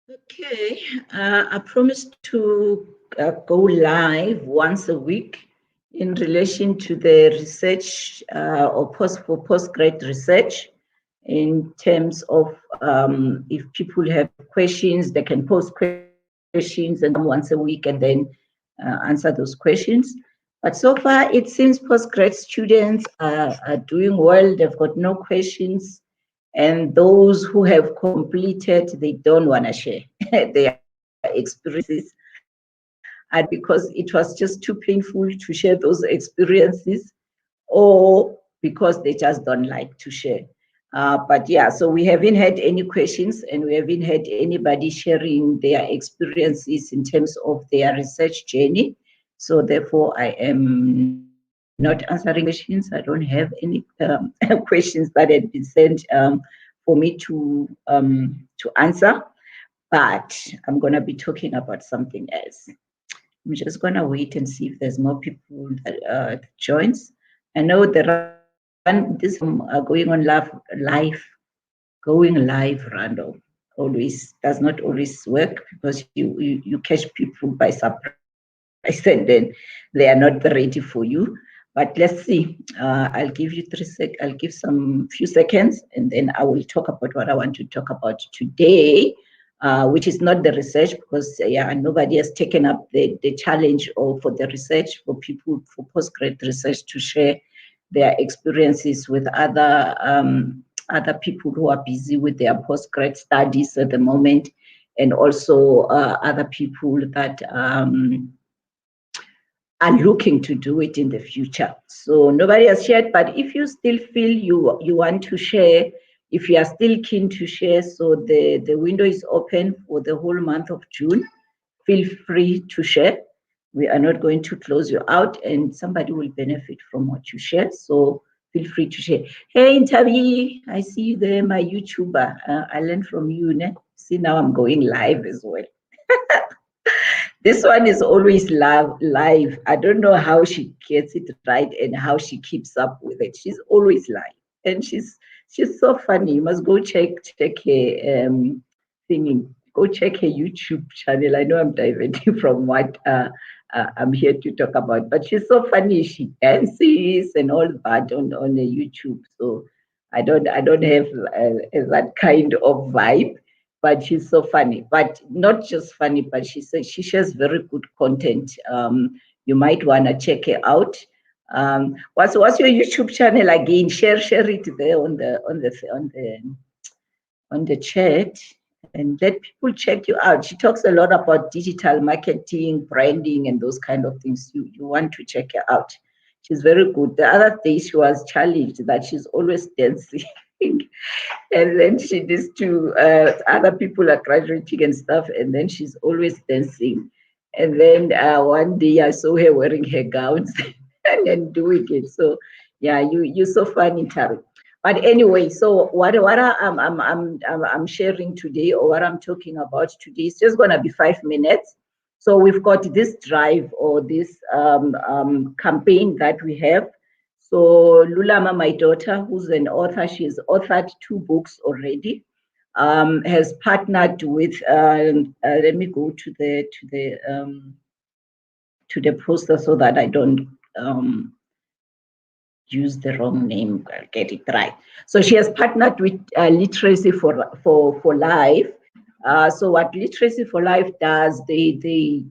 Okay, I promised to go live once a week in relation to the research or postgrad research in terms of if people have questions, they can post questions and then I'll come once a week and then answer those questions. But so far, it seems postgrad students are doing well. They've got no questions, and those who have completed, they don't want to share their experiences, either because it was just too painful to share those experiences, or because they just don't like to share. But yeah, so we haven't had any questions and we haven't had anybody sharing their experiences in terms of their research journey. So therefore, I am not answering questions. I don't have any questions that had been sent for me to answer. But I'm going to be talking about something else. I'm just gonna wait and see if there's more people that joins. I know the run this going on going live random always does not always work because you catch people by surprise and then they are not ready for you. But let's see. I'll give you I'll give some few seconds and then I will talk about what I want to talk about today, which is not the research because yeah, nobody has taken up the challenge or for the research for people for postgrad research to share their experiences with other people who are busy with their postgrad studies at the moment, and also other people that are looking to do it in the future. So nobody has shared, but if you still feel you want to share, if you are still keen to share, so the window is open for the whole month of June. Feel free to share. We are not going to close you out, and somebody will benefit from what you share. So feel free to share. Hey, Intabi, I see you there, my YouTuber. I learned from you. Ne? See, now I'm going live as well. This one is always live. I don't know how she gets it right and how she keeps up with it. She's always live, and she's so funny. You must go check her singing. Go check her YouTube channel. I know I'm diverting from what I'm here to talk about, but she's so funny. She dances and all that on the YouTube. So I don't have that kind of vibe, but she's so funny. But not just funny, but she shares very good content. You might want to check her out. What's your YouTube channel again? Share it there on the chat and let people check you out. She talks a lot about digital marketing, branding, and those kind of things. You want to check her out. She's very good. The other day she was challenged that she's always dancing. And then she needs to other people are graduating and stuff, and then she's always dancing. And then one day I saw her wearing her gowns and then doing it. So yeah, you're so funny, Tari. But anyway, so I'm sharing today, or what I'm talking about today, is just gonna be 5 minutes. So we've got this drive or this campaign that we have. So Lulama, my daughter, who's an author, she's authored 2 books already. Has partnered with. Let me go to the poster so that I don't use the wrong name. I'll get it right. So she has partnered with Literacy for Life. So what Literacy for Life does, they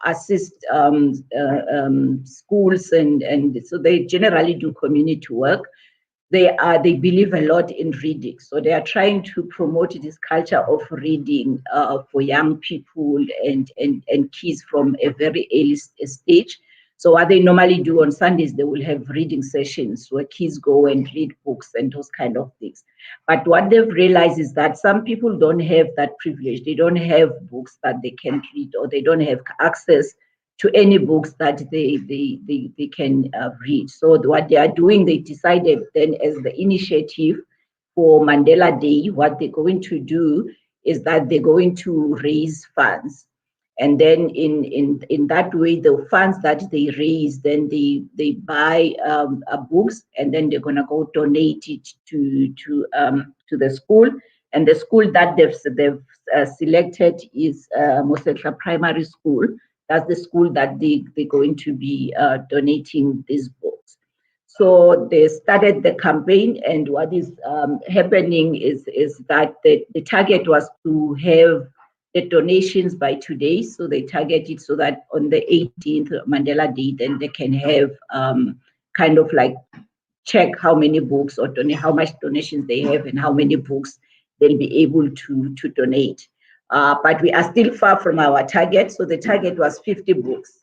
assist schools and so they generally do community work. They believe a lot in reading, so they are trying to promote this culture of reading for young people and kids from a very early stage. So what they normally do on Sundays, they will have reading sessions where kids go and read books and those kind of things. But what they've realized is that some people don't have that privilege. They don't have books that they can read, or they don't have access to any books that they can read. So what they are doing, they decided then as the initiative for Mandela Day, what they're going to do is that they're going to raise funds. And then in that way, the funds that they raise, then they buy books, and then they're gonna go donate it to the school, And the school that they've selected is Mosetla Primary School. That's the school that they're going to be donating these books. So they started the campaign, and what is happening is that the target was to have the donations by today. So they target it so that on the 18th Mandela Day, then they can have kind of like check how many books or how much donations they have and how many books they'll be able to donate. But we are still far from our target. So the target was 50 books,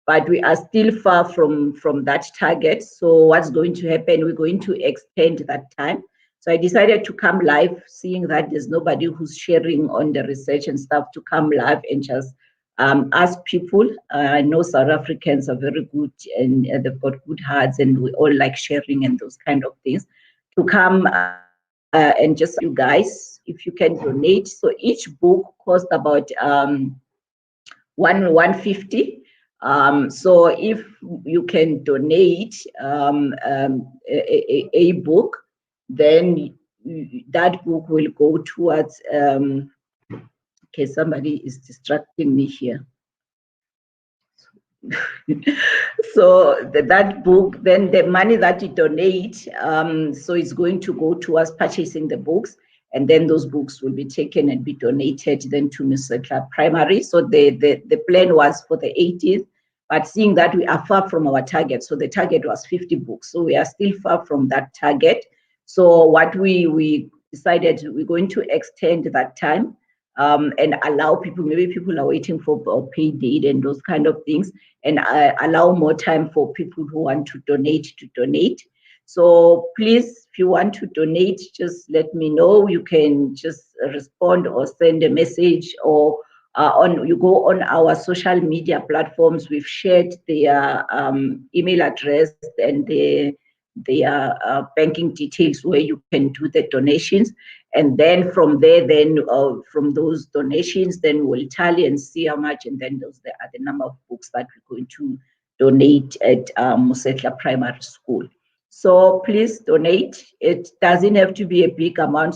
but we are still far from that target. So what's going to happen? We're going to extend that time. So I decided to come live, seeing that there's nobody who's sharing on the research and stuff, to come live and just ask people. I know South Africans are very good, and they've got good hearts, and we all like sharing and those kind of things. To come and just you guys, if you can donate. So each book costs about 150. So if you can donate a book, then that book will go towards. Okay, somebody is distracting me here. So that book, then the money that you donate, so it's going to go towards purchasing the books, and then those books will be taken and be donated then to Mr. Primary. So the plan was for the 18th, but seeing that we are far from our target, so the target was 50 books, so we are still far from that target. So what we decided, we're going to extend that time and allow people, maybe people are waiting for pay date and those kind of things, and allow more time for people who want to donate. So please, if you want to donate, just let me know. You can just respond or send a message, or you go on our social media platforms. We've shared their email address and their banking details where you can do the donations. And then from there, from those donations, then we'll tally and see how much, and then those are the number of books that we're going to donate at Mosetla Primary School. So please donate. It doesn't have to be a big amount.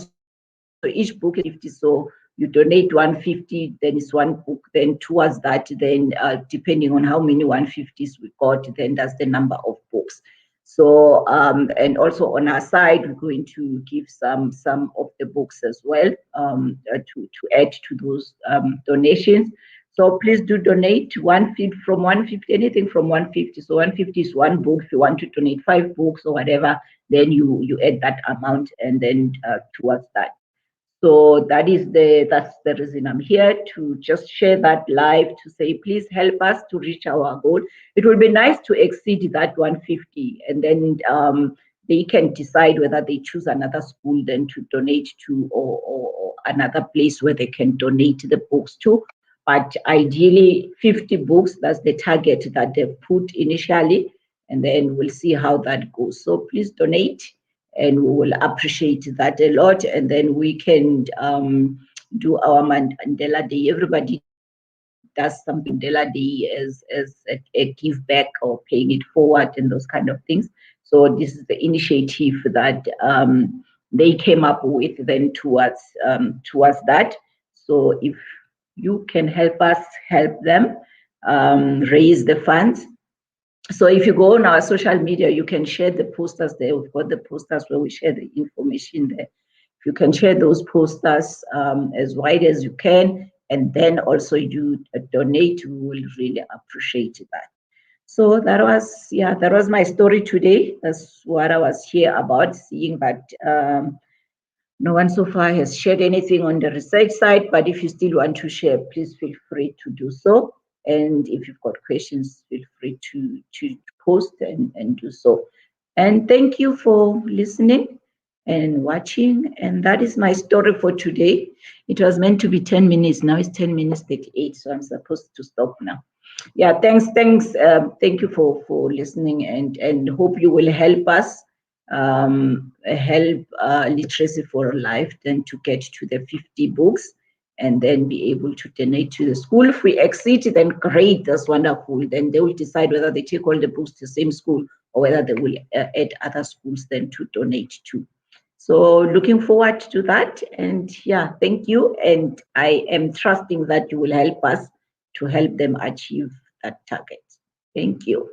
So each book is 50. So you donate 150, then it's one book. Then towards that, then depending on how many 150s we got, then that's the number of books. So and also on our side, we're going to give some of the books as well to add to those donations. So please do donate. 150 from 150, anything from 150. So 150 is one book. If you want to donate 5 books or whatever, then you add that amount, and then towards that. So that's the reason I'm here, to just share that live, to say, please help us to reach our goal. It will be nice to exceed that 150, and then they can decide whether they choose another school then to donate to, or another place where they can donate the books to. But ideally, 50 books, that's the target that they've put initially, and then we'll see how that goes. So please donate, and we will appreciate that a lot. And then we can do our Mandela Day. Everybody does some Mandela Day as a give back or paying it forward and those kind of things. So this is the initiative that they came up with then towards that. So if you can help us help them raise the funds. So if you go on our social media, you can share the posters there. We've got the posters where we share the information there. If you can share those posters as wide as you can, and then also you donate, we will really appreciate that. So that was my story today. That's what I was here about, seeing that no one so far has shared anything on the research side, but if you still want to share, please feel free to do so. And if you've got questions, feel free to post and do so. And thank you for listening and watching. And that is my story for today. It was meant to be 10 minutes. Now it's 10 minutes 38, so I'm supposed to stop now. Yeah, thanks. Thank you for listening, and hope you will help us help Literacy for Life then to get to the 50 books, and then be able to donate to the school. If we exceed, then great, that's wonderful. Then they will decide whether they take all the books to the same school, or whether they will add other schools then to donate to. So looking forward to that. And yeah, thank you. And I am trusting that you will help us to help them achieve that target. Thank you.